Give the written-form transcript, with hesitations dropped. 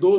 2